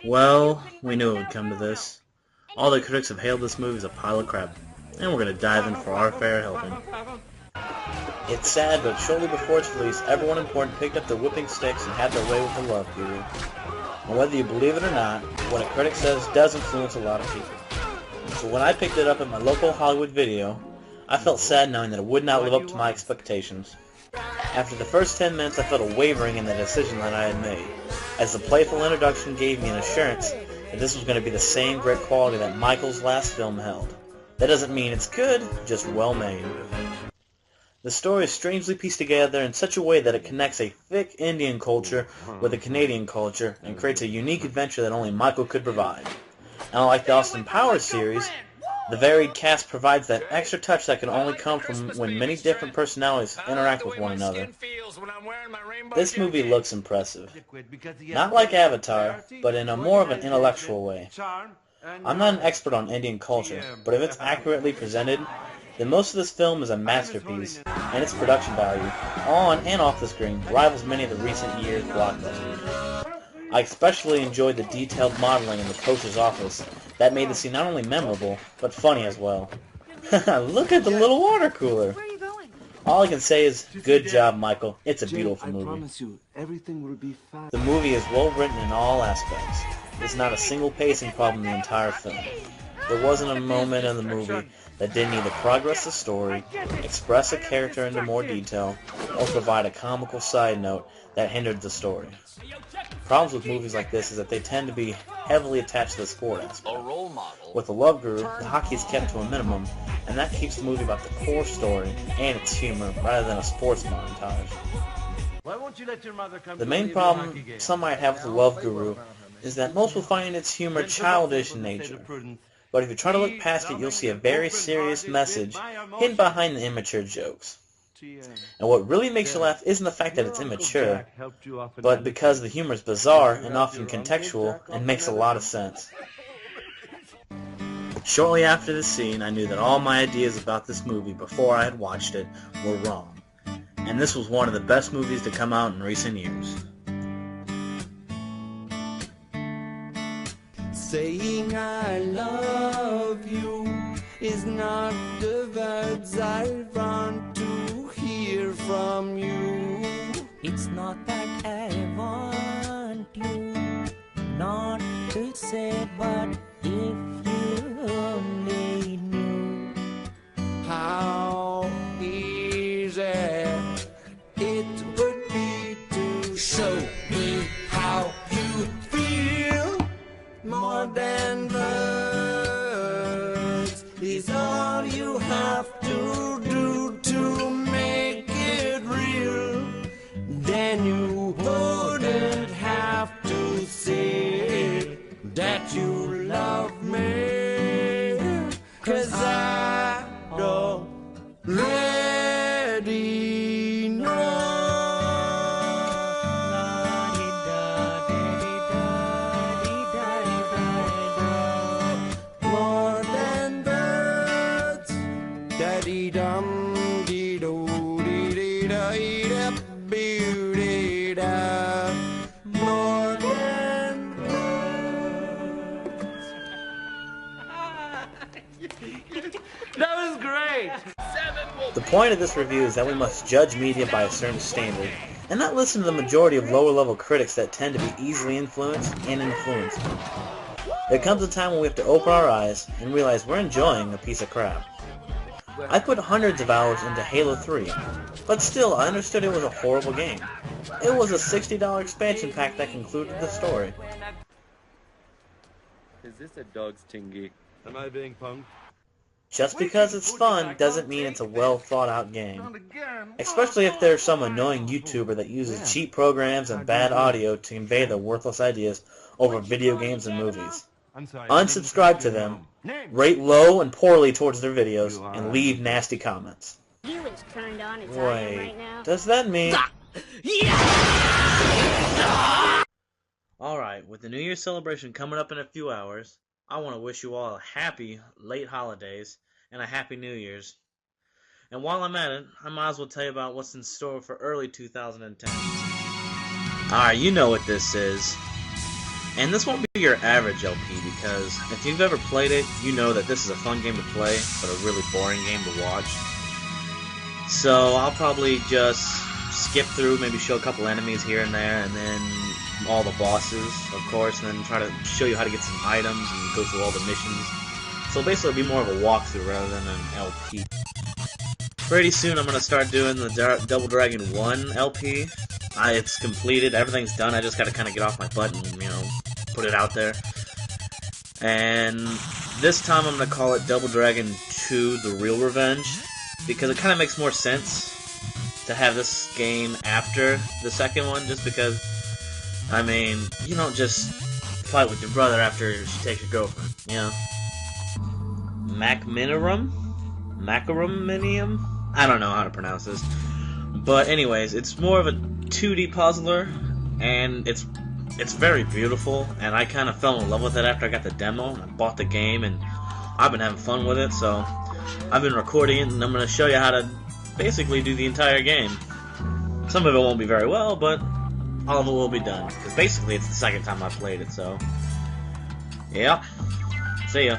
Well, we knew it would come to this. All the critics have hailed this movie as a pile of crap, and we're going to dive in for our fair helping. It's sad, but shortly before its release, everyone important picked up their whipping sticks and had their way with the Love Guru. And whether you believe it or not, what a critic says does influence a lot of people. So when I picked it up at my local Hollywood video, I felt sad knowing that it would not live up to my expectations. After the first 10 minutes, I felt a wavering in the decision that I had made, as the playful introduction gave me an assurance that this was going to be the same great quality that Michael's last film held. That doesn't mean it's good, just well made. The story is strangely pieced together in such a way that it connects a thick Indian culture with a Canadian culture and creates a unique adventure that only Michael could provide. And unlike the Austin Powers series, the varied cast provides that extra touch that can only come from when many different personalities interact with one another. This movie looks impressive. Not like Avatar, but in a more of an intellectual way. I'm not an expert on Indian culture, but if it's accurately presented, then most of this film is a masterpiece, and its production value, on and off the screen, rivals many of the recent years' blockbusters. I especially enjoyed the detailed modeling in the coach's office that made the scene not only memorable, but funny as well. Look at the little water cooler! All I can say is, good job, Michael. It's a beautiful movie. The movie is well written in all aspects. There's not a single pacing problem in the entire film. There wasn't a moment in the movie that didn't either progress the story, express a character into more detail, or provide a comical side note that hindered the story. Problems with movies like this is that they tend to be heavily attached to the sport aspect. With The Love Guru, the hockey is kept to a minimum, and that keeps the movie about the core story and its humor rather than a sports montage. The main problem some might have with The Love Guru is that most will find its humor childish in nature. But if you try to look past it, you'll see a very serious message hidden behind the immature jokes. And what really makes you laugh isn't the fact that it's immature, but because the humor is bizarre and often contextual and makes a lot of sense. Shortly after this scene, I knew that all my ideas about this movie before I had watched it were wrong. And this was one of the best movies to come out in recent years. Saying I love you is not the words I want to hear from you. It's not that I want you not to say, but if you only knew how easy it would be to show me how you feel. More than words is all you have to do to make it real. Then you wouldn't have to say that you love me, 'cause I already know. That was great! The point of this review is that we must judge media by a certain standard, and not listen to the majority of lower-level critics that tend to be easily influenced and influenced. There comes a time when we have to open our eyes and realize we're enjoying a piece of crap. I put hundreds of hours into Halo 3, but still I understood it was a horrible game. It was a $60 expansion pack that concluded the story. Is this a dog's chingy? Am I being punked? Just because it's fun doesn't mean it's a well thought out game. Especially if there's some annoying YouTuber that uses cheap programs and bad audio to convey their worthless ideas over video games and movies. Unsubscribe to them, rate low and poorly towards their videos, and leave nasty comments. Wait, does that mean... Alright, with the New Year's celebration coming up in a few hours, I want to wish you all a happy late holidays and a happy New Year's. And while I'm at it, I might as well tell you about what's in store for early 2010. Alright, you know what this is. And this won't be your average LP, because if you've ever played it, you know that this is a fun game to play, but a really boring game to watch. So I'll probably just skip through, maybe show a couple enemies here and there, and then all the bosses, of course, and then try to show you how to get some items and go through all the missions. So basically it'll be more of a walkthrough rather than an LP. Pretty soon I'm going to start doing the Double Dragon 1 LP. It's completed, everything's done, I just got to kind of get off my butt and, you know, put it out there. And this time I'm going to call it Double Dragon 2 The Real Revenge, because it kind of makes more sense to have this game after the second one, just because, I mean, you don't just fight with your brother after she takes your girlfriend, you know? Machinarium? I don't know how to pronounce this. But anyways, it's more of a 2D puzzler, and it's very beautiful, and I kind of fell in love with it after I got the demo, and I bought the game, and I've been having fun with it, so I've been recording it, and I'm going to show you how to basically do the entire game. Some of it won't be very well, but all of it will be done, because basically it's the second time I played it, so yeah, see ya.